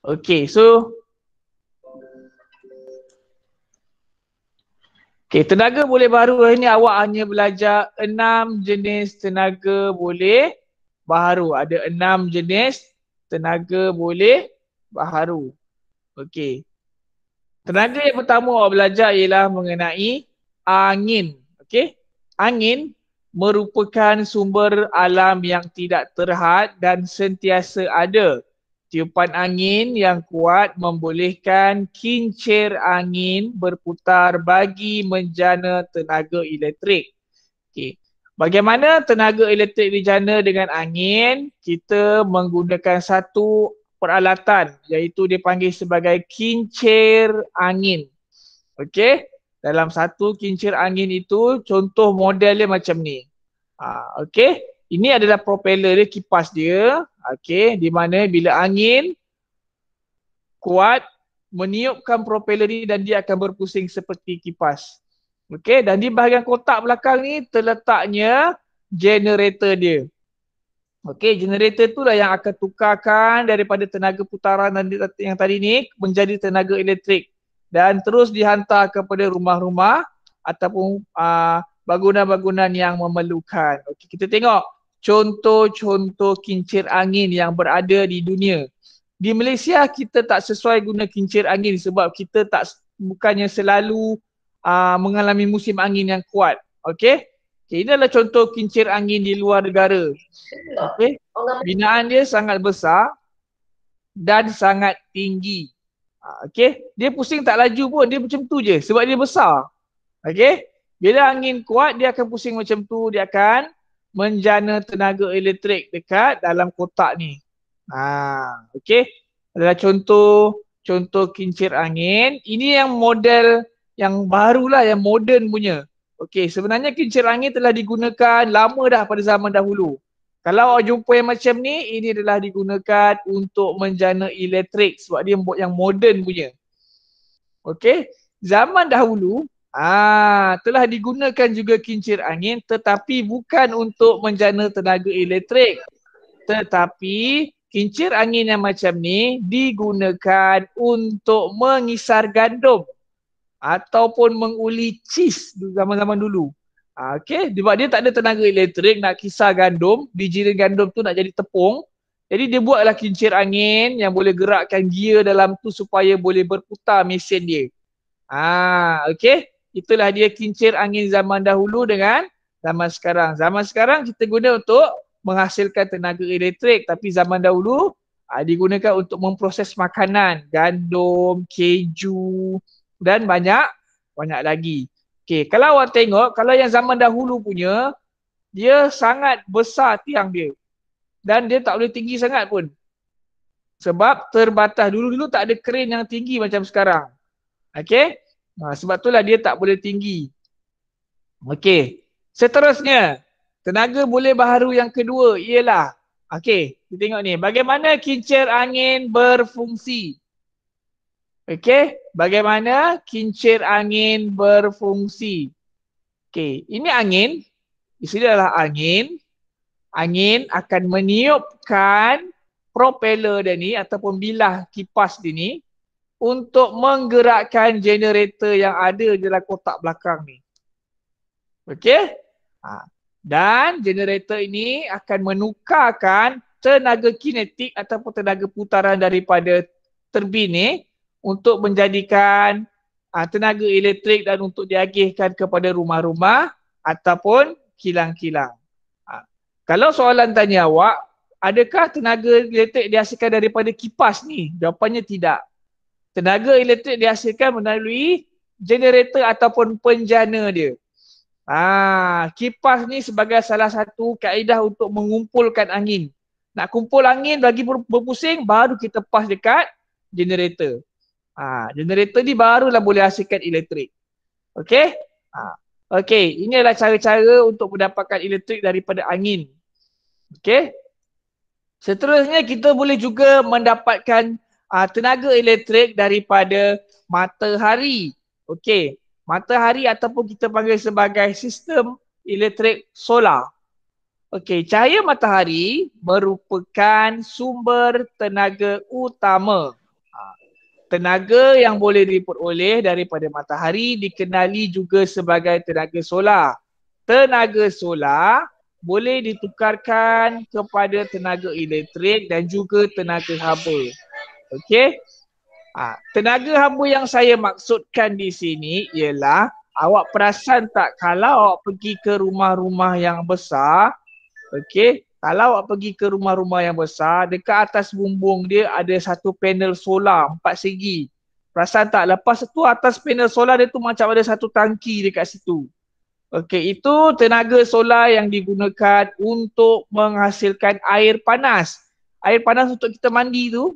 Okey, so tenaga boleh baharu hari ni awak hanya belajar 6 jenis tenaga boleh baharu. Ada 6 jenis tenaga boleh baharu. Okey. Tenaga yang pertama awak belajar ialah mengenai angin. Okey. Angin merupakan sumber alam yang tidak terhad dan sentiasa ada. Tiupan angin yang kuat membolehkan kincir angin berputar bagi menjana tenaga elektrik. Okey. Bagaimana tenaga elektrik dijana dengan angin? Kita menggunakan satu peralatan iaitu dipanggil sebagai kincir angin. Okey. Dalam satu kincir angin itu contoh modelnya macam ni. Okey. Ini adalah propeller dia, kipas dia. Okey, di mana bila angin kuat meniupkan propeller ni dan dia akan berpusing seperti kipas. Okey, dan di bahagian kotak belakang ni terletaknya generator dia. Okey, generator itulah yang akan tukarkan daripada tenaga putaran yang tadi ni menjadi tenaga elektrik dan terus dihantar kepada rumah-rumah ataupun bangunan-bangunan yang memerlukan. Okey, kita tengok contoh-contoh kincir angin yang berada di dunia. Di Malaysia kita tak sesuai guna kincir angin sebab kita bukannya selalu mengalami musim angin yang kuat. Okey. Okay, ini adalah contoh kincir angin di luar negara. Okey. Binaan dia sangat besar dan sangat tinggi. Okey. Dia pusing tak laju pun, dia macam tu je sebab dia besar. Okey. Bila angin kuat dia akan pusing macam tu, dia akan menjana tenaga elektrik dekat dalam kotak ni. Okey. Adalah contoh kincir angin. Ini yang model yang barulah, yang moden punya. Okey, sebenarnya kincir angin telah digunakan lama dah pada zaman dahulu. Kalau awak jumpa yang macam ni, ini adalah digunakan untuk menjana elektrik sebab dia yang moden punya. Okey, zaman dahulu telah digunakan juga kincir angin tetapi bukan untuk menjana tenaga elektrik. Tetapi kincir angin yang macam ni digunakan untuk mengisar gandum ataupun menguli cheese zaman-zaman dulu. Okey, sebab dia tak ada tenaga elektrik nak kisar gandum, bijiran gandum tu nak jadi tepung. Jadi dia buatlah kincir angin yang boleh gerakkan gear dalam tu supaya boleh berputar mesin dia. Okey. Itulah dia kincir angin zaman dahulu dengan zaman sekarang. Zaman sekarang kita guna untuk menghasilkan tenaga elektrik, tapi zaman dahulu digunakan untuk memproses makanan, gandum, keju dan banyak lagi. Okey, kalau awak tengok, kalau yang zaman dahulu punya, dia sangat besar tiang dia. Dan dia tak boleh tinggi sangat pun. Sebab terbatas. Dulu-dulu tak ada kren yang tinggi macam sekarang. Okey? Sebab itulah dia tak boleh tinggi. Okey. Seterusnya, tenaga boleh baharu yang kedua ialah, okey, kita tengok ni, bagaimana kincir angin berfungsi. Okey, bagaimana kincir angin berfungsi. Okey, ini angin. Di sini adalah angin. Angin akan meniupkan propeller dia ni ataupun bilah kipas dia ni untuk menggerakkan generator yang ada dalam kotak belakang ni. Okey? Dan generator ini akan menukarkan tenaga kinetik ataupun tenaga putaran daripada turbin ni untuk menjadikan tenaga elektrik dan untuk diagihkan kepada rumah-rumah ataupun kilang-kilang. Kalau soalan tanya awak, adakah tenaga elektrik dihasilkan daripada kipas ni? Jawapannya tidak. Tenaga elektrik dihasilkan melalui generator ataupun penjana dia. Kipas ni sebagai salah satu kaedah untuk mengumpulkan angin. Nak kumpul angin bagi berpusing, baru kita pas dekat generator. Generator ni barulah boleh hasilkan elektrik. Okey? Okey, ini adalah cara-cara untuk mendapatkan elektrik daripada angin. Okey? Seterusnya kita boleh juga mendapatkan tenaga elektrik daripada matahari. Okey, matahari ataupun kita panggil sebagai sistem elektrik solar. Okey, cahaya matahari merupakan sumber tenaga utama. Tenaga yang boleh diperoleh daripada matahari dikenali juga sebagai tenaga solar. Tenaga solar boleh ditukarkan kepada tenaga elektrik dan juga tenaga haba. Okey? Tenaga haba yang saya maksudkan di sini ialah awak perasan tak kalau awak pergi ke rumah-rumah yang besar, okey, kalau awak pergi ke rumah-rumah yang besar, dekat atas bumbung dia ada satu panel solar 4 segi. Perasan tak? Lepas tu atas panel solar dia tu macam ada satu tangki dekat situ. Okey, itu tenaga solar yang digunakan untuk menghasilkan air panas. Air panas untuk kita mandi tu,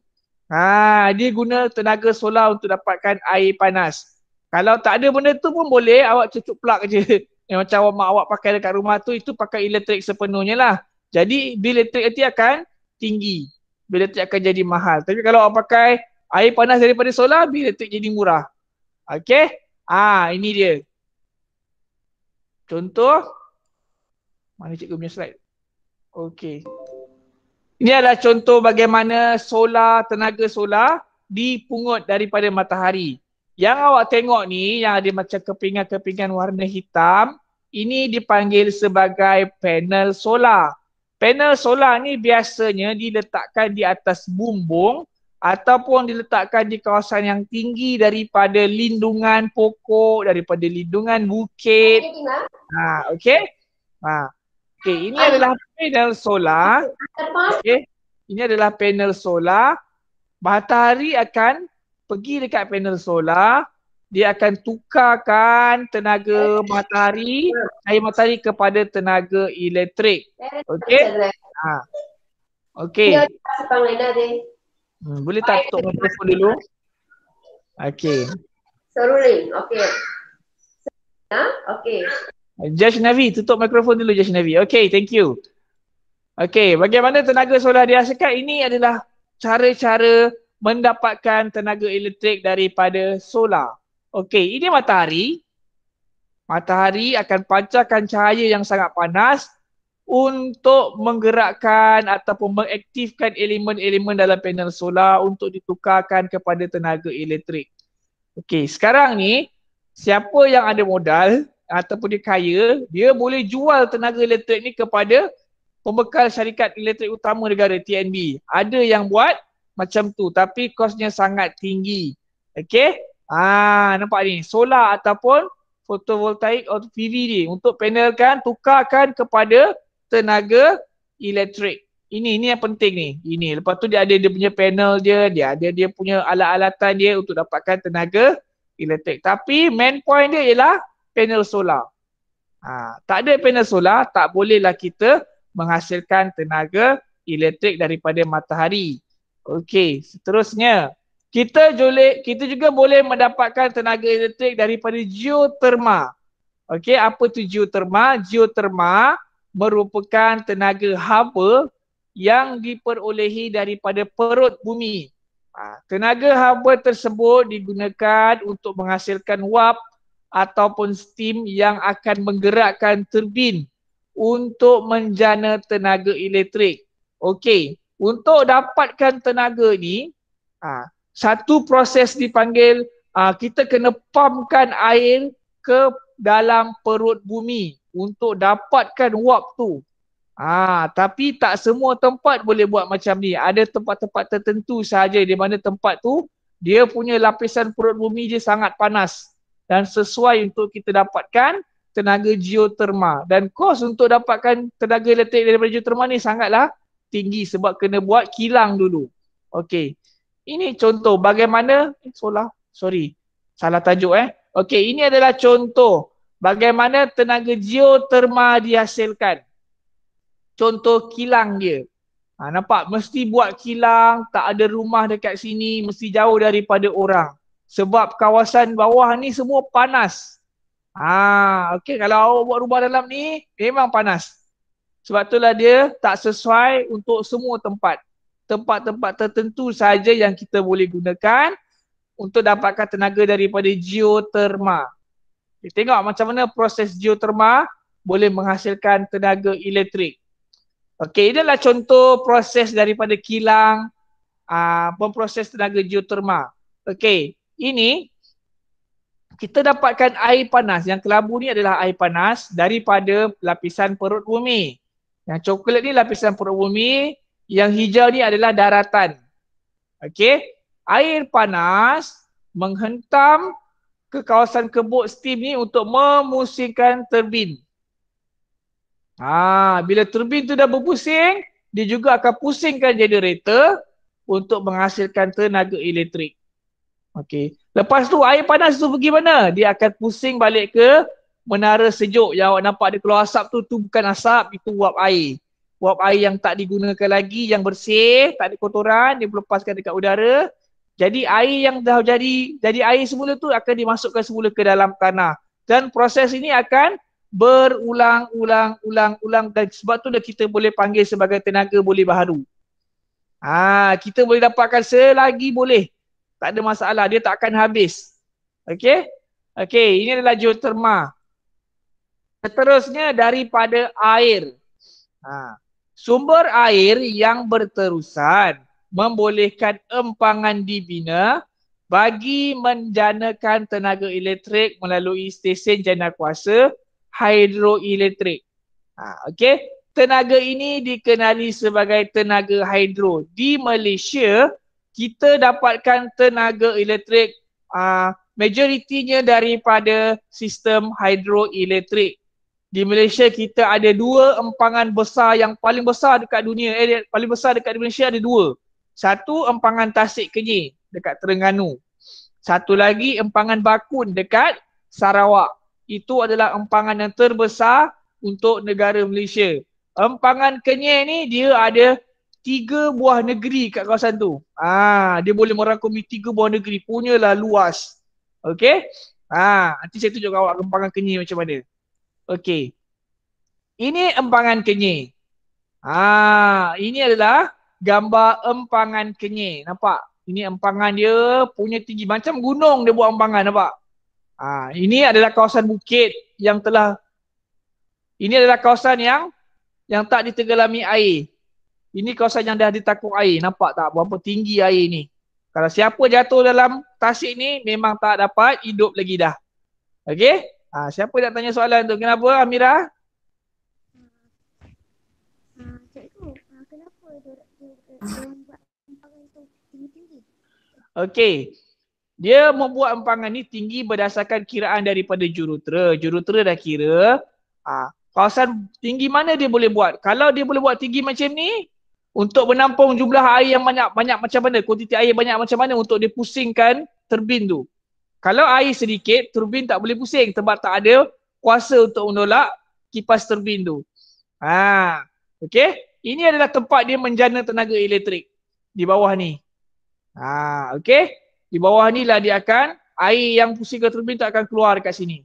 dia guna tenaga solar untuk dapatkan air panas. Kalau tak ada benda tu pun boleh, awak cucuk plug je. Yang macam mak awak pakai dekat rumah tu, itu pakai elektrik sepenuhnya lah. Jadi bil elektrik nanti akan tinggi. Bil elektrik akan jadi mahal. Tapi kalau awak pakai air panas daripada solar, bil elektrik jadi murah. Okey? Ini dia. Contoh. Mana cikgu punya slide? Okey. Ini adalah contoh bagaimana tenaga solar dipungut daripada matahari. Yang awak tengok ni, yang ada macam kepingan-kepingan warna hitam, ini dipanggil sebagai panel solar. Panel solar ni biasanya diletakkan di atas bumbung ataupun diletakkan di kawasan yang tinggi daripada lindungan pokok, daripada lindungan bukit. Okey? Okey, ini adalah panel solar. Okey, ini adalah panel solar. Matahari akan pergi dekat panel solar, dia akan tukarkan tenaga matahari, cahaya matahari kepada tenaga elektrik. Okey? Okey. Boleh tak tutup mikrofon dulu? Okey. Seruling. Okey. Okey. Judge Navi, tutup mikrofon dulu Judge Navi. Okey, thank you. Okey, bagaimana tenaga solar dihasilkan? Ini adalah cara-cara mendapatkan tenaga elektrik daripada solar. Okey, ini matahari. Matahari akan pancarkan cahaya yang sangat panas untuk menggerakkan ataupun mengaktifkan elemen-elemen dalam panel solar untuk ditukarkan kepada tenaga elektrik. Okey, sekarang ni siapa yang ada modal ataupun dia kaya, dia boleh jual tenaga elektrik ni kepada pembekal syarikat elektrik utama negara TNB. Ada yang buat macam tu tapi kosnya sangat tinggi. Okey? Nampak ni, solar ataupun fotovoltaik atau PV ni untuk panelkan, tukarkan kepada tenaga elektrik. Ini yang penting ni. Ini. Lepas tu dia ada dia punya panel dia ada dia punya alat-alatan dia untuk dapatkan tenaga elektrik. Tapi main point dia ialah panel solar. Tak ada panel solar, tak bolehlah kita menghasilkan tenaga elektrik daripada matahari. Okey, seterusnya. Kita juga boleh mendapatkan tenaga elektrik daripada geoterma. Okey, apa tu geoterma? Geoterma merupakan tenaga haba yang diperolehi daripada perut bumi. Tenaga haba tersebut digunakan untuk menghasilkan wap ataupun steam yang akan menggerakkan turbin untuk menjana tenaga elektrik. Okey, untuk dapatkan tenaga ni, satu proses dipanggil, kita kena pumpkan air ke dalam perut bumi untuk dapatkan wap tu. Tapi tak semua tempat boleh buat macam ni. Ada tempat-tempat tertentu sahaja di mana tempat tu dia punya lapisan perut bumi dia sangat panas dan sesuai untuk kita dapatkan tenaga geoterma. Dan kos untuk dapatkan tenaga elektrik daripada geoterma ni sangatlah tinggi sebab kena buat kilang dulu. Okey. Ini contoh bagaimana salah tajuk Okey, ini adalah contoh bagaimana tenaga geoterma dihasilkan. Contoh kilang dia. Nampak? Mesti buat kilang, tak ada rumah dekat sini, mesti jauh daripada orang. Sebab kawasan bawah ni semua panas. Okey, kalau awak buat rumah dalam ni, memang panas. Sebab itulah dia tak sesuai untuk semua tempat. Tempat-tempat tertentu saja yang kita boleh gunakan untuk dapatkan tenaga daripada geoterma. Kita tengok macam mana proses geoterma boleh menghasilkan tenaga elektrik. Okey, ini adalah contoh proses daripada kilang memproses tenaga geoterma. Okey, ini kita dapatkan air panas. Yang kelabu ni adalah air panas daripada lapisan perut bumi. Yang coklat ni lapisan perut bumi, yang hijau ni adalah daratan. Okey, air panas menghentam ke kawasan kebuk steam ni untuk memusingkan turbin. Bila turbin tu dah berpusing, dia juga akan pusingkan generator untuk menghasilkan tenaga elektrik. Okey. Lepas tu air panas tu pergi mana? Dia akan pusing balik ke menara sejuk yang awak nampak dia keluar asap tu bukan asap, itu uap air. Uap air yang tak digunakan lagi, yang bersih, tak ada kotoran, dia melepaskan dekat udara. Jadi air yang dah jadi air semula tu akan dimasukkan semula ke dalam tanah. Dan proses ini akan berulang-ulang dan sebab tu kita boleh panggil sebagai tenaga boleh baharu. Kita boleh dapatkan selagi boleh. Tak ada masalah, dia tak akan habis. Okey? Okey, ini adalah geoterma. Seterusnya daripada air. Sumber air yang berterusan membolehkan empangan dibina bagi menjanakan tenaga elektrik melalui stesen jana kuasa hidroelektrik. Okey, tenaga ini dikenali sebagai tenaga hidro. Di Malaysia, kita dapatkan tenaga elektrik majoritinya daripada sistem hidroelektrik. Di Malaysia kita ada dua empangan besar yang paling besar dekat dunia. Paling besar dekat Malaysia ada dua. Satu empangan Tasik Kenyir dekat Terengganu. Satu lagi empangan Bakun dekat Sarawak. Itu adalah empangan yang terbesar untuk negara Malaysia. Empangan Kenyir ni dia ada 3 buah negeri kat kawasan tu. Dia boleh merangkumi 3 buah negeri. Punyalah luas. Okey? Nanti saya tunjuk awak empangan Kenyir macam mana. Okey. Ini empangan Kenyir. Ini adalah gambar empangan Kenyir. Nampak? Ini empangan dia punya tinggi. Macam gunung dia buat empangan. Nampak? Ini adalah kawasan bukit yang telah. Ini adalah kawasan yang tak ditenggelami air. Ini kawasan yang dah ditakuk air. Nampak tak berapa tinggi air ni? Kalau siapa jatuh dalam tasik ni memang tak dapat hidup lagi dah. Okey? Siapa nak tanya soalan tu? Kenapa Amira? Cikgu, kenapa dia buat empangan tu tinggi-tinggi? Okey. Dia membuat empangan ni tinggi berdasarkan kiraan daripada jurutera. Jurutera dah kira kawasan tinggi mana dia boleh buat. Kalau dia boleh buat tinggi macam ni, untuk menampung jumlah air yang banyak macam mana, kuantiti air banyak macam mana untuk dia pusingkan turbin tu. Kalau air sedikit, turbin tak boleh pusing sebab tak ada kuasa untuk menolak kipas turbin tu. Okey. Ini adalah tempat dia menjana tenaga elektrik. Di bawah ni. Okey. Di bawah ni lah dia akan, air yang pusingkan turbin tu akan keluar dekat sini.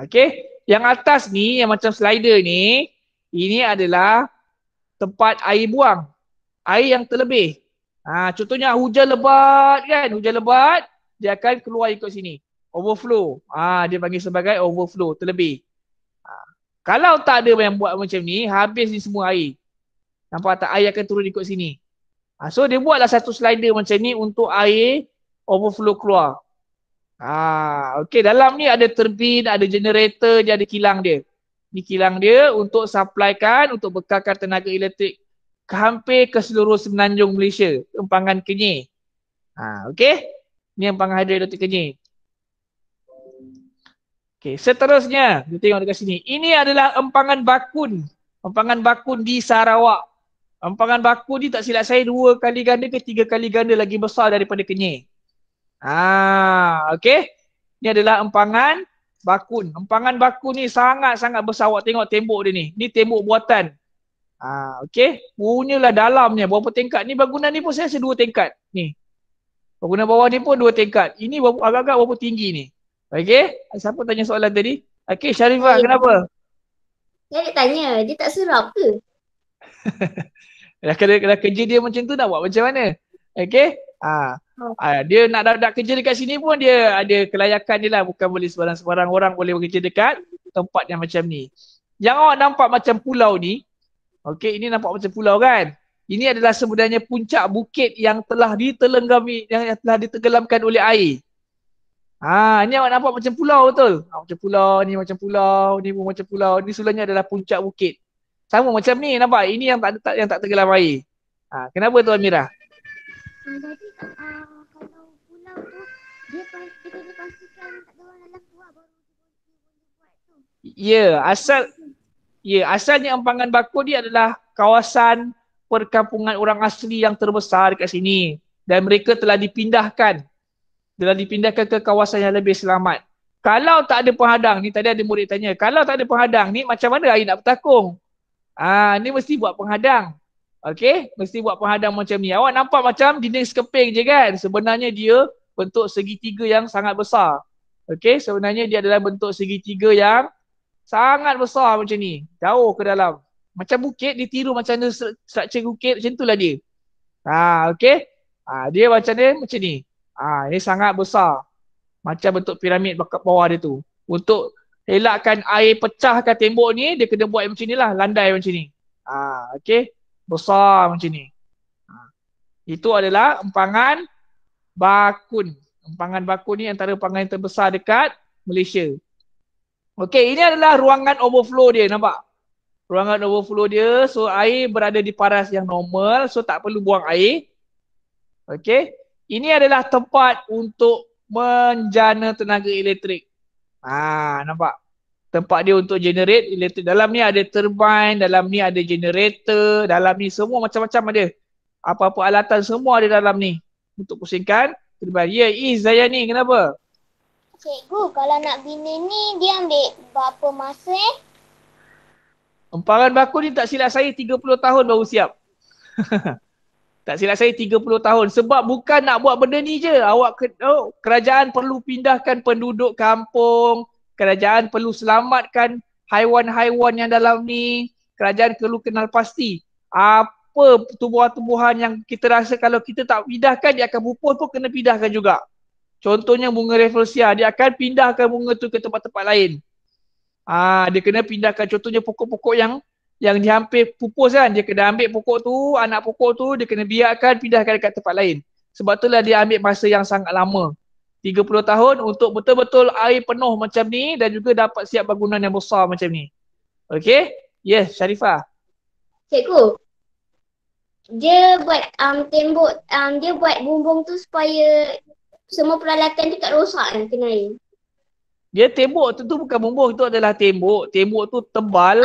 Okey. Yang atas ni, yang macam slider ni, ini adalah tempat air buang. Air yang terlebih. Contohnya hujan lebat kan. Hujan lebat, dia akan keluar ikut sini. Overflow. Dia panggil sebagai overflow, terlebih. Kalau tak ada yang buat macam ni, habis ni semua air. Nampak tak? Air akan turun ikut sini. So dia buatlah satu slider macam ni untuk air overflow keluar. Okey, dalam ni ada turbin, ada generator, dia ada kilang dia. Ni kilang dia untuk supplykan, untuk bekalkan tenaga elektrik hampir ke seluruh semenanjung Malaysia. Empangan Kenyir. Okey. Ni empangan hidroelektrik Kenyir. Okey, seterusnya kita tengok dekat sini. Ini adalah empangan Bakun. Empangan Bakun di Sarawak. Empangan Bakun ni tak silap saya 2 kali ganda ke 3 kali ganda lagi besar daripada Kenyir. Okey. Ini adalah empangan Bakun. Empangan Bakun ni sangat-sangat besar. Awak tengok tembok dia ni. Ni tembok buatan. Okey. Punyalah dalamnya. Berapa tingkat? Ni bangunan ni pun saya rasa 2 tingkat. Ni. Bangunan bawah ni pun 2 tingkat. Ini agak-agak berapa tinggi ni. Okey. Siapa tanya soalan tadi? Okey, Sharifah, kenapa? Saya nak tanya, dia tak seram ke? Dah kerja dia macam tu nak buat macam mana? Okey. Dia nak kerja dekat sini pun dia ada kelayakan dia lah. Bukan boleh sebarang-sebarang orang boleh bekerja dekat tempat yang macam ni. Yang awak nampak macam pulau ni. Okey, ini nampak macam pulau kan? Ini adalah sebenarnya puncak bukit yang telah ditelenggami, yang telah ditenggelamkan oleh air. Ni awak nampak macam pulau betul. Macam pulau, ni macam pulau, ni pun macam pulau. Ni sebenarnya adalah puncak bukit. Sama macam ni nampak. Ini yang tak tenggelam air. Kenapa tu Amira? Jadi kalau pulau tu dia kena pastikan tak ada orang dalam tu lah, baru dia boleh buat tu. Asalnya Empangan Bakor ni adalah kawasan perkampungan orang asli yang terbesar dekat sini, dan mereka telah dipindahkan ke kawasan yang lebih selamat. Kalau tak ada penghadang, ni tadi ada murid tanya, kalau tak ada penghadang ni macam mana air nak bertakung? Ni mesti buat penghadang. Okey, mesti buat penghadang macam ni. Awak nampak macam dinding sekeping je kan? Sebenarnya dia bentuk segitiga yang sangat besar. Okey, sebenarnya dia adalah bentuk segitiga yang sangat besar macam ni. Jauh ke dalam. Macam bukit, dia tiru macam mana struktur bukit, macam itulah dia. Okey. Dia macam ni. Ini sangat besar. Macam bentuk piramid dekat bawah dia tu. Untuk elakkan air pecah ke tembok ni, dia kena buat macam ni lah, landai macam ni. Okey. Besar macam ni. Itu adalah Empangan Bakun. Empangan Bakun ni antara empangan yang terbesar dekat Malaysia. Okey, ini adalah ruangan overflow dia, nampak? Ruangan overflow dia, so air berada di paras yang normal, so tak perlu buang air. Okey. Ini adalah tempat untuk menjana tenaga elektrik. Nampak? Tempat dia untuk generate elektrik. Dalam ni ada turbine, dalam ni ada generator, dalam ni semua macam-macam ada. Apa-apa alatan semua ada dalam ni untuk pusingkan turbine. Ya, Zayani, kenapa? Cikgu, kalau nak bina ni dia ambil berapa masa Empangan Bakor ni tak silap saya 30 tahun baru siap. Tak silap saya 30 tahun. Sebab bukan nak buat benda ni je. Kerajaan perlu pindahkan penduduk kampung. Kerajaan perlu selamatkan haiwan-haiwan yang dalam ni. Kerajaan perlu kenal pasti apa tumbuhan-tumbuhan yang kita rasa kalau kita tak pindahkan, dia akan pupus pun kena pindahkan juga. Contohnya bunga rafflesia, dia akan pindahkan bunga tu ke tempat-tempat lain. Dia kena pindahkan, contohnya pokok-pokok yang dihampir pupus kan, dia kena ambil pokok tu, anak pokok tu dia kena biarkan pindahkan dekat tempat lain. Sebab itulah dia ambil masa yang sangat lama, 30 tahun untuk betul-betul air penuh macam ni dan juga dapat siap bangunan yang besar macam ni. Okey? Yes, Sharifah. Cikgu, dia buat tembok, dia buat bumbung tu supaya semua peralatan tu tak rosak kan kena air. Dia tembok tu bukan bumbung, itu adalah tembok. Tembok tu tebal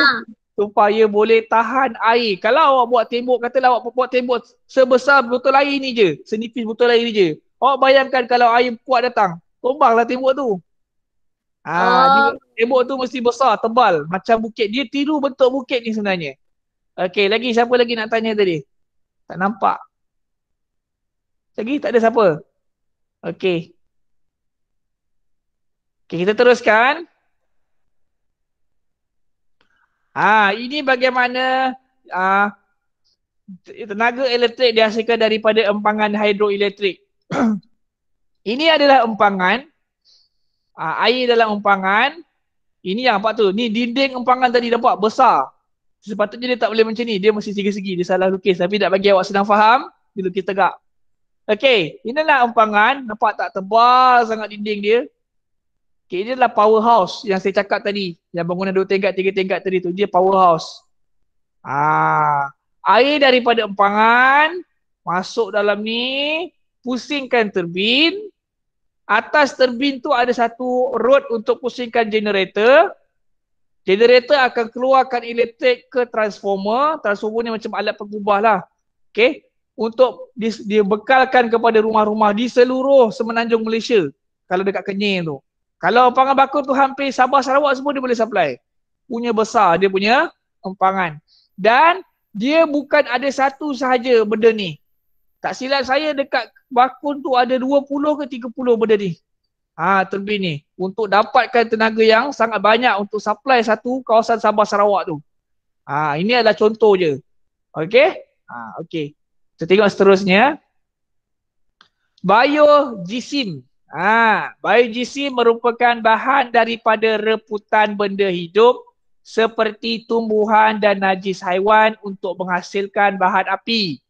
supaya boleh tahan air. Kalau awak buat tembok, katalah awak buat tembok sebesar botol air ni je, senipis botol air ni je. Awak bayangkan kalau air kuat datang, tumbanglah tembok tu. Tembok tu mesti besar, tebal, macam bukit. Dia tiru bentuk bukit ni sebenarnya. Okey, lagi siapa lagi nak tanya tadi? Tak nampak. Lagi tak ada siapa? Okey. Okey, kita teruskan. Ini bagaimana tenaga elektrik dihasilkan daripada empangan hidroelektrik. Ini adalah empangan. Air dalam empangan. Ini yang nampak tu. Ni dinding empangan tadi nampak besar. Sepatutnya dia tak boleh macam ni. Dia mesti segi-segi. Dia salah lukis. Tapi nak bagi awak senang faham, dia lukis tegak. Okey. Inilah empangan. Nampak tak tebal sangat dinding dia. Okay, ini adalah powerhouse yang saya cakap tadi. Yang bangunan 2 tingkat, 3 tingkat tadi tu. Dia powerhouse. Air daripada empangan masuk dalam ni, pusingkan turbin. Atas turbin tu ada satu rod untuk pusingkan generator. Generator akan keluarkan elektrik ke transformer. Transformer ni macam alat pengubah lah. Okay. Untuk dibekalkan kepada rumah-rumah di seluruh semenanjung Malaysia. Kalau dekat Kenyir tu. Kalau empangan Bakor tu hampir Sabah Sarawak semua dia boleh supply. Punya besar dia punya empangan. Dan dia bukan ada satu sahaja benda ni. Tak silap saya dekat Bakor tu ada 20 ke 30 benda ni. Turbin ni. Untuk dapatkan tenaga yang sangat banyak untuk supply satu kawasan Sabah Sarawak tu. Ini adalah contoh je. Okey? Okey. Kita tengok seterusnya. Biogesim. Biogesim merupakan bahan daripada reputan benda hidup seperti tumbuhan dan najis haiwan untuk menghasilkan bahan api.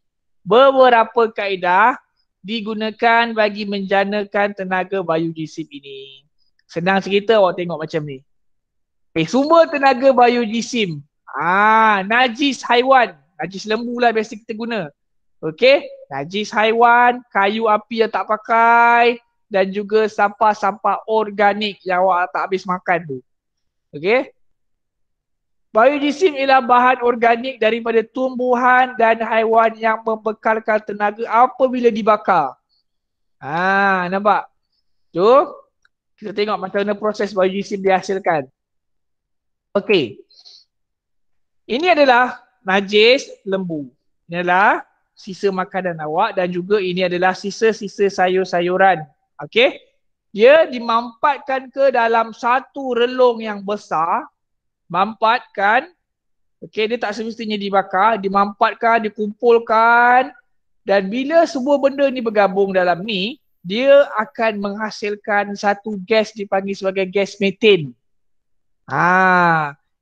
Beberapa kaedah digunakan bagi menjanakan tenaga biojisim ini. Senang cerita awak tengok macam ni. Sumber tenaga biojisim. Najis haiwan. Najis lembu lah biasa kita guna. Okey, najis haiwan, kayu api yang tak pakai dan juga sampah-sampah organik yang awak tak habis makan tu. Okey. Biojisim ialah bahan organik daripada tumbuhan dan haiwan yang membekalkan tenaga apabila dibakar. Nampak? Tu, kita tengok macam mana proses biojisim dihasilkan. Okey. Ini adalah najis lembu. Ini adalah sisa makanan awak dan juga ini adalah sisa-sisa sayur-sayuran. Okey. Dia dimampatkan ke dalam satu relung yang besar. Mampatkan. Okey, dia tak semestinya dibakar, dimampatkan, dikumpulkan dan bila semua benda ni bergabung dalam ni, dia akan menghasilkan satu gas dipanggil sebagai gas metan.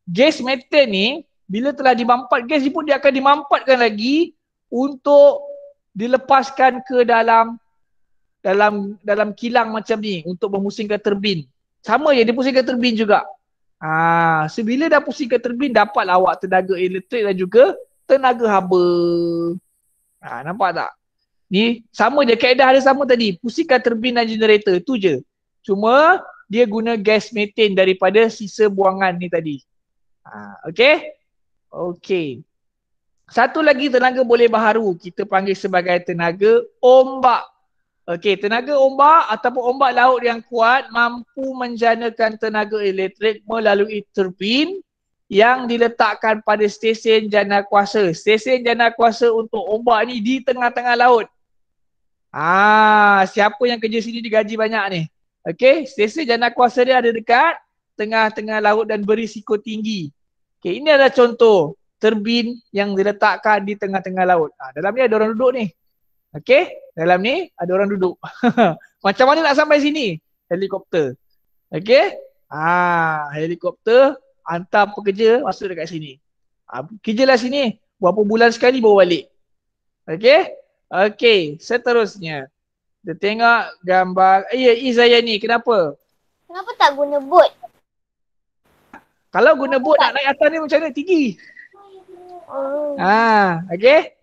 Gas metan ni bila telah dimampat gas ni pun dia akan dimampatkan lagi untuk dilepaskan ke dalam kilang macam ni untuk memusingkan turbin. Sama je dia pusingkan turbin juga. So bila dah pusingkan turbin dapatlah awak tenaga elektrik dan juga tenaga haba. Nampak tak? Ni sama je kaedah dia sama tadi. Pusingkan turbin dan generator tu je. Cuma dia guna gas metan daripada sisa buangan ni tadi. Okey? Okey. Satu lagi tenaga boleh baharu kita panggil sebagai tenaga ombak. Okey, tenaga ombak ataupun ombak laut yang kuat mampu menjanakan tenaga elektrik melalui turbin yang diletakkan pada stesen jana kuasa. Stesen jana kuasa untuk ombak ni di tengah-tengah laut. Siapa yang kerja sini digaji banyak ni? Okey, stesen jana kuasa dia ada dekat tengah-tengah laut dan berisiko tinggi. Okey, ini adalah contoh turbin yang diletakkan di tengah-tengah laut. Dalam ni ada orang duduk ni. Okey, dalam ni ada orang duduk. Macam mana nak sampai sini? Helikopter. Okey? Helikopter hantar pekerja masuk dekat sini. Kerjalah sini. Berapa bulan sekali baru balik. Okey? Okey, seterusnya. Kita tengok gambar. Izayani, kenapa? Kenapa tak guna bot? Kalau guna bot nak naik atas ni macam mana? Tinggi. Okey?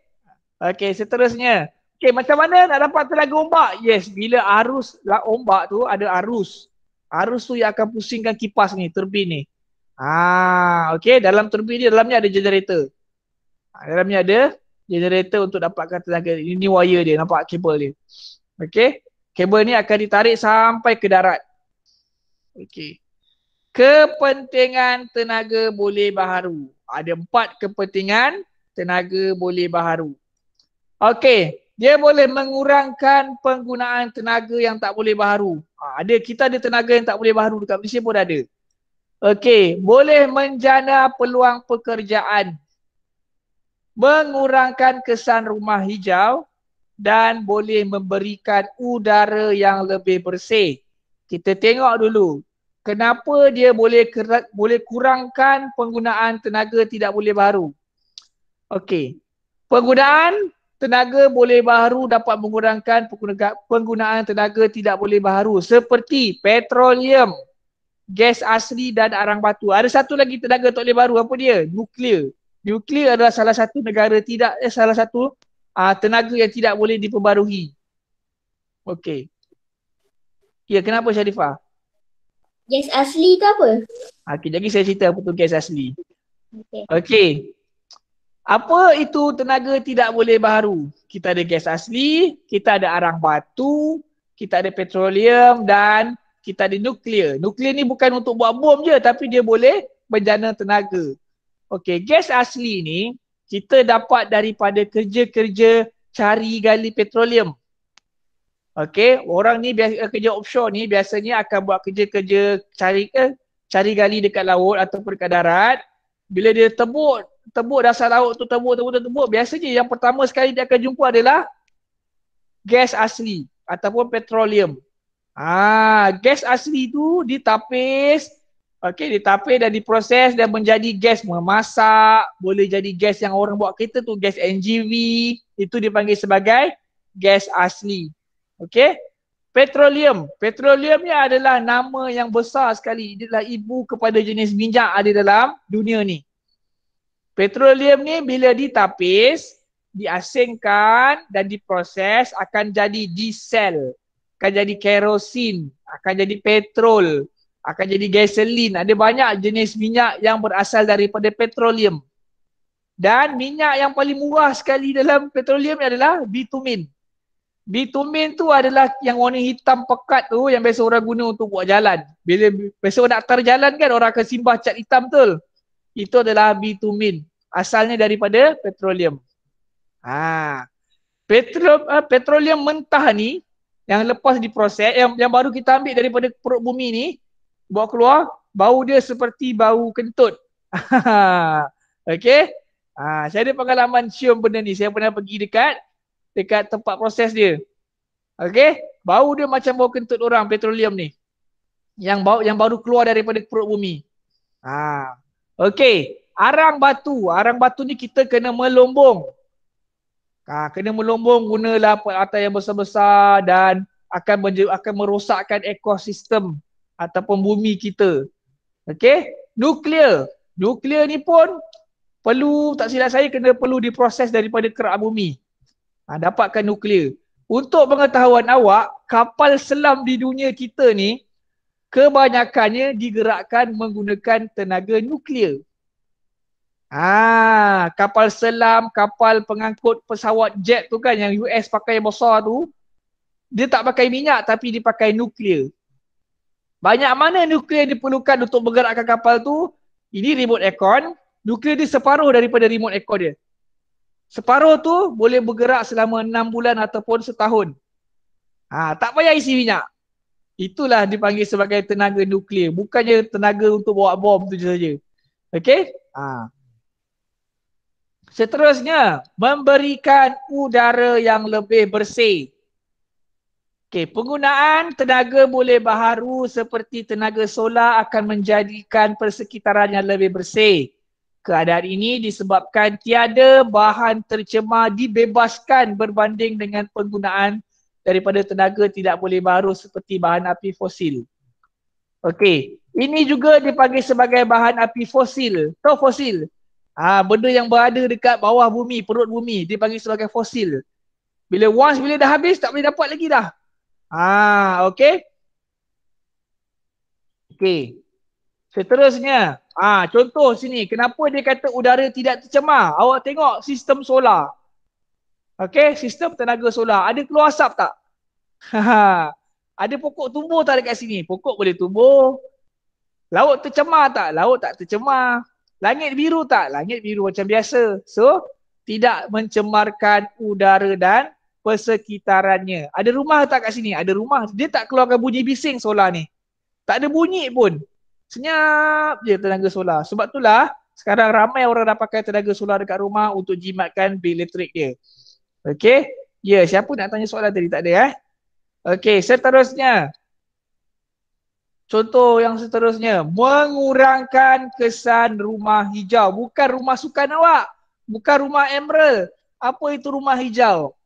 Okey, seterusnya. Okey, macam mana nak dapat tenaga ombak? Yes, bila arus ombak tu ada arus. Arus tu yang akan pusingkan kipas ni, turbin ni. Okey, dalam turbin ni dalamnya ada generator. Dalamnya ada generator untuk dapatkan tenaga. Ini wire dia, nampak kabel dia. Okey, kabel ni akan ditarik sampai ke darat. Okey. Kepentingan tenaga boleh baharu. Ada 4 kepentingan tenaga boleh baharu. Okey. Dia boleh mengurangkan penggunaan tenaga yang tak boleh baharu. Kita ada tenaga yang tak boleh baharu dekat Malaysia pun ada. Okey, boleh menjana peluang pekerjaan. Mengurangkan kesan rumah hijau dan boleh memberikan udara yang lebih bersih. Kita tengok dulu. Kenapa dia boleh kurangkan penggunaan tenaga tidak boleh baharu? Okey. Penggunaan tenaga boleh baharu dapat mengurangkan penggunaan tenaga tidak boleh baharu seperti petroleum, gas asli dan arang batu. Ada satu lagi tenaga tak boleh baharu, apa dia? Nuklear. Nuklear adalah salah satu tenaga yang tidak boleh diperbarui. Okey. Ya, kenapa Sharifah? Gas asli tu apa? Okey, jadi saya cerita apa tu gas asli. Okey. Apa itu tenaga tidak boleh baharu? Kita ada gas asli, kita ada arang batu, kita ada petroleum dan kita ada nuklear. Nuklear ni bukan untuk buat bom je tapi dia boleh menjana tenaga. Okey, gas asli ni kita dapat daripada kerja-kerja cari gali petroleum. Okey, orang ni kerja offshore ni biasanya akan buat kerja-kerja cari gali dekat laut ataupun dekat darat. Bila dia tebuk dasar laut tu, tebuk, biasanya yang pertama sekali dia akan jumpa adalah gas asli ataupun petroleum. Gas asli tu ditapis Okey, ditapis dan diproses dan menjadi gas memasak, boleh jadi gas yang orang buat kereta tu, gas NGV, itu dipanggil sebagai gas asli. Okey? Petroleum. Petroleum ni adalah nama yang besar sekali. Dia adalah ibu kepada jenis minyak ada dalam dunia ni. Petroleum ni bila ditapis, diasingkan dan diproses akan jadi diesel, akan jadi kerosin, akan jadi petrol, akan jadi gasolin. Ada banyak jenis minyak yang berasal daripada petroleum. Dan minyak yang paling murah sekali dalam petroleum adalah bitumen. Bitumen tu adalah yang warna hitam pekat tu yang biasa orang guna untuk buat jalan. Bila biasa orang nak tar jalan kan orang akan simbah cat hitam betul. Itu adalah bitumen. Asalnya daripada petroleum. Petroleum mentah ni yang lepas diproses, yang baru kita ambil daripada perut bumi ni, bawa keluar, bau dia seperti bau kentut. Okey? Saya ada pengalaman cium benda ni. Saya pernah pergi dekat tempat proses dia. Okey? Bau dia macam bau kentut orang petroleum ni. Yang baru keluar daripada perut bumi. Okey. Arang batu. Arang batu ni kita kena melombong. Kena melombong gunalah peralatan yang besar-besar dan akan merosakkan ekosistem ataupun bumi kita. Okey? Nuklear. Nuklear ni pun perlu, tak silap saya, perlu diproses daripada kerak bumi. Dapatkan nuklear. Untuk pengetahuan awak, kapal selam di dunia kita ni kebanyakannya digerakkan menggunakan tenaga nuklear. Kapal selam, kapal pengangkut pesawat jet tu kan yang US pakai yang besar tu, dia tak pakai minyak tapi dia pakai nuklear. Banyak mana nuklear diperlukan untuk bergerakkan kapal tu? Ini remote aircon, nuklear dia separuh daripada remote aircon dia. Separuh tu boleh bergerak selama 6 bulan ataupun setahun. Tak payah isi minyak. Itulah dipanggil sebagai tenaga nuklear. Bukannya tenaga untuk bawa bom tu saja. Okey? Seterusnya, memberikan udara yang lebih bersih. Okey, penggunaan tenaga boleh baharu seperti tenaga solar akan menjadikan persekitaran yang lebih bersih. Keadaan ini disebabkan tiada bahan tercemar dibebaskan berbanding dengan penggunaan daripada tenaga tidak boleh baharu seperti bahan api fosil. Okey, ini juga dipanggil sebagai bahan api fosil. Tahu fosil? Benda yang berada dekat bawah bumi, perut bumi, dipanggil sebagai fosil. Bila dah habis tak boleh dapat lagi dah. Okey. Okey. Seterusnya, contoh sini, kenapa dia kata udara tidak tercemar? Awak tengok sistem solar. Okey, sistem tenaga solar. Ada keluar asap tak? Ada pokok tumbuh tak dekat sini? Pokok boleh tumbuh. Laut tercemar tak? Laut tak tercemar. Langit biru tak? Langit biru macam biasa. So, tidak mencemarkan udara dan persekitarannya. Ada rumah tak kat sini? Ada rumah. Dia tak keluarkan bunyi bising solar ni. Tak ada bunyi pun. Senyap je tenaga solar. Sebab itulah sekarang ramai orang dah pakai tenaga solar dekat rumah untuk jimatkan bil elektrik dia. Okey. Ya, siapa nak tanya soalan tadi? Tak ada Okey, seterusnya. Contoh yang seterusnya. Mengurangkan kesan rumah hijau. Bukan rumah sukan awak. Bukan rumah emerald. Apa itu rumah hijau?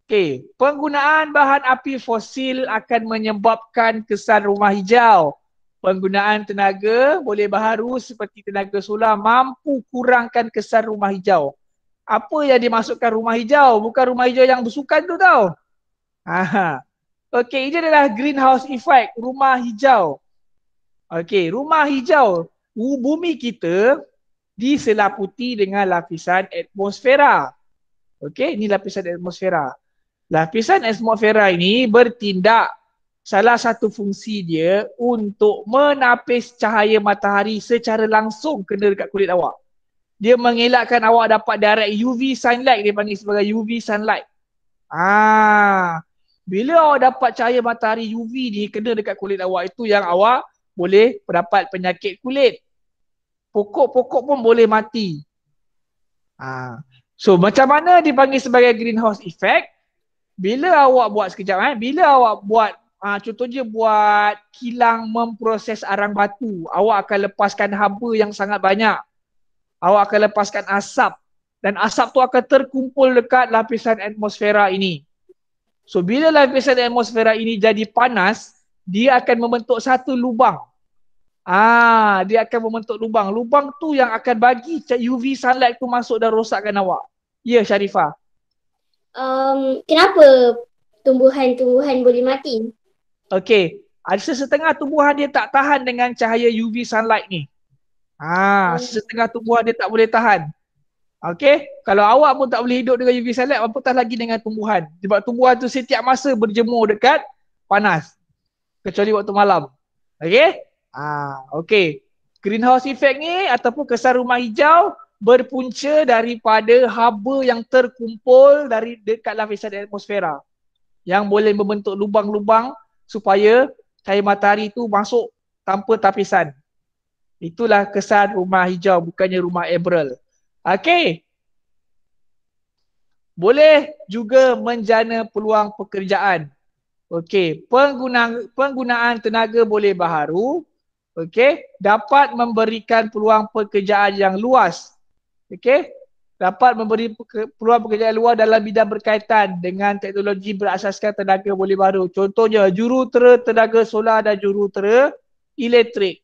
Okey. Penggunaan bahan api fosil akan menyebabkan kesan rumah hijau. Penggunaan tenaga boleh baharu seperti tenaga solar mampu kurangkan kesan rumah hijau. Apa yang dimasukkan rumah hijau? Bukan rumah hijau yang bersukan tu tau. Okey, ini adalah greenhouse effect, rumah hijau. Okey, rumah hijau. Bumi kita diselaputi dengan lapisan atmosfera. Okey, ini lapisan atmosfera. Lapisan atmosfera ini bertindak. Salah satu fungsi dia untuk menapis cahaya matahari secara langsung kena dekat kulit awak. Dia mengelakkan awak dapat direct UV sunlight, dia panggil sebagai UV sunlight. Bila awak dapat cahaya matahari UV ni kena dekat kulit awak, itu yang awak boleh mendapat penyakit kulit. Pokok-pokok pun boleh mati. So macam mana dipanggil sebagai greenhouse effect? Bila awak buat sekejap, bila awak buat Contohnya buat kilang memproses arang batu. Awak akan lepaskan haba yang sangat banyak. Awak akan lepaskan asap. Dan asap tu akan terkumpul dekat lapisan atmosfera ini. So bila lapisan atmosfera ini jadi panas, dia akan membentuk satu lubang. Dia akan membentuk lubang. Lubang tu yang akan bagi UV sunlight tu masuk dan rosakkan awak. Ya, Sharifah. Kenapa tumbuhan-tumbuhan boleh mati? Okey, ada setengah tumbuhan dia tak tahan dengan cahaya UV sunlight ni. Setengah tumbuhan dia tak boleh tahan. Okey, kalau awak pun tak boleh hidup dengan UV sunlight, apatah lagi dengan tumbuhan. Sebab tumbuhan tu setiap masa berjemur dekat panas. Kecuali waktu malam. Okey? Okey. Greenhouse effect ni ataupun kesan rumah hijau berpunca daripada haba yang terkumpul dari dekat lapisan atmosfera yang boleh membentuk lubang-lubang supaya cahaya matahari tu masuk tanpa tapisan. Itulah kesan rumah hijau, bukannya rumah Emerald. Okey. Boleh juga menjana peluang pekerjaan. Okey, penggunaan tenaga boleh baharu, okey, dapat memberikan peluang pekerjaan yang luas. Okey, dapat memberi peluang pekerjaan luas dalam bidang berkaitan dengan teknologi berasaskan tenaga boleh baru. Contohnya jurutera tenaga solar dan jurutera elektrik.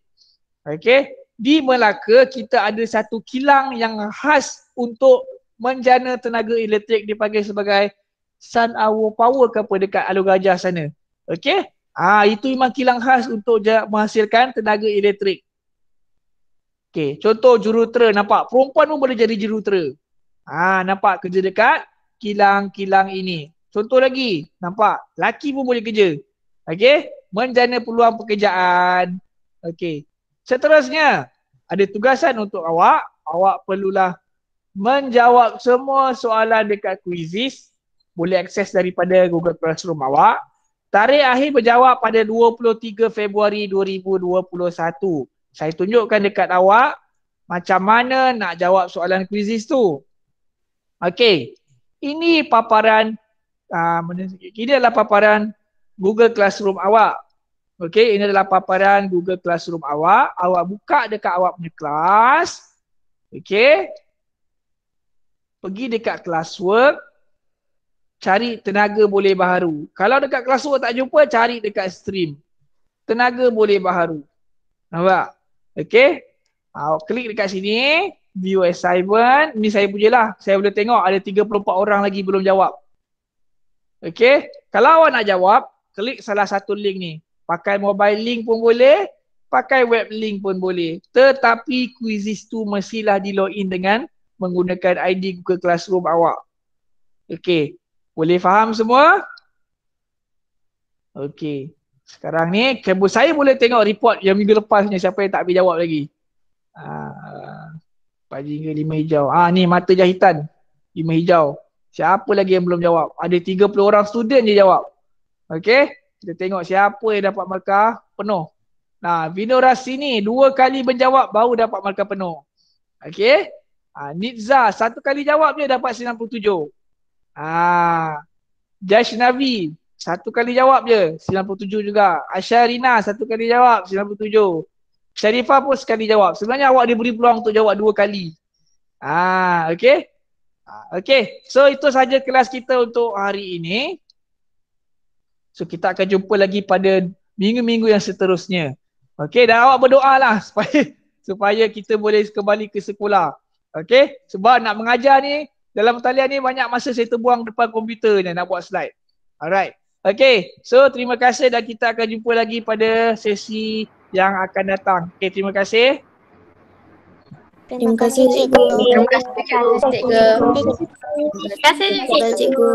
Okey, di Melaka kita ada satu kilang yang khas untuk menjana tenaga elektrik, dipanggil sebagai Sun Hour Power ke apa dekat Alor Gajah sana. Okey, itu memang kilang khas untuk menghasilkan tenaga elektrik. Okey, contoh jurutera, nampak perempuan pun boleh jadi jurutera. Nampak kerja dekat kilang-kilang ini. Contoh lagi, nampak lelaki pun boleh kerja. Okey, menjana peluang pekerjaan. Okey. Seterusnya, ada tugasan untuk awak. Awak perlulah menjawab semua soalan dekat kuizis. Boleh akses daripada Google Classroom awak. Tarikh akhir berjawab pada 23 Februari 2021. Saya tunjukkan dekat awak macam mana nak jawab soalan kuizis tu. Okey, ini paparan, ini adalah paparan Google Classroom awak. Okey, ini adalah paparan Google Classroom awak. Awak buka dekat awak punya kelas. Okey, pergi dekat classwork, cari tenaga boleh baharu. Kalau dekat classwork tak jumpa, cari dekat stream. Tenaga boleh baharu. Nampak? Okey, klik dekat sini. View assignment, ni saya punya lah. Saya boleh tengok ada 34 orang lagi belum jawab. Okey, kalau awak nak jawab, klik salah satu link ni. Pakai mobile link pun boleh, pakai web link pun boleh. Tetapi quizzes tu mestilah di login dengan menggunakan ID Google Classroom awak. Okey, boleh faham semua? Okey, sekarang ni saya boleh tengok report yang minggu lepasnya siapa yang tak boleh jawab lagi. Pagi hingga 5 hijau. Ni mata jahitan 5 hijau. Siapa lagi yang belum jawab? Ada 30 orang student je jawab. Okey, kita tengok siapa yang dapat markah penuh. Vino Rasini 2 kali menjawab baru dapat markah penuh. Okey. Nitza 1 kali jawab je dapat 97. Jash Navi 1 kali jawab je 97 juga. Asyarina 1 kali jawab 97. Sharifah pun sekali jawab. Sebenarnya awak diberi peluang untuk jawab 2 kali. Okey. Okey. So itu saja kelas kita untuk hari ini. So kita akan jumpa lagi pada minggu-minggu yang seterusnya. Okey, dan awak berdoalah supaya kita boleh kembali ke sekolah. Okey, sebab nak mengajar ni dalam talian ni banyak masa saya terbuang depan komputer ni nak buat slide. Alright. Okey, so terima kasih dan kita akan jumpa lagi pada sesi yang akan datang. Okey, terima kasih. Terima kasih cikgu. Terima kasih cikgu. Terima kasih cikgu.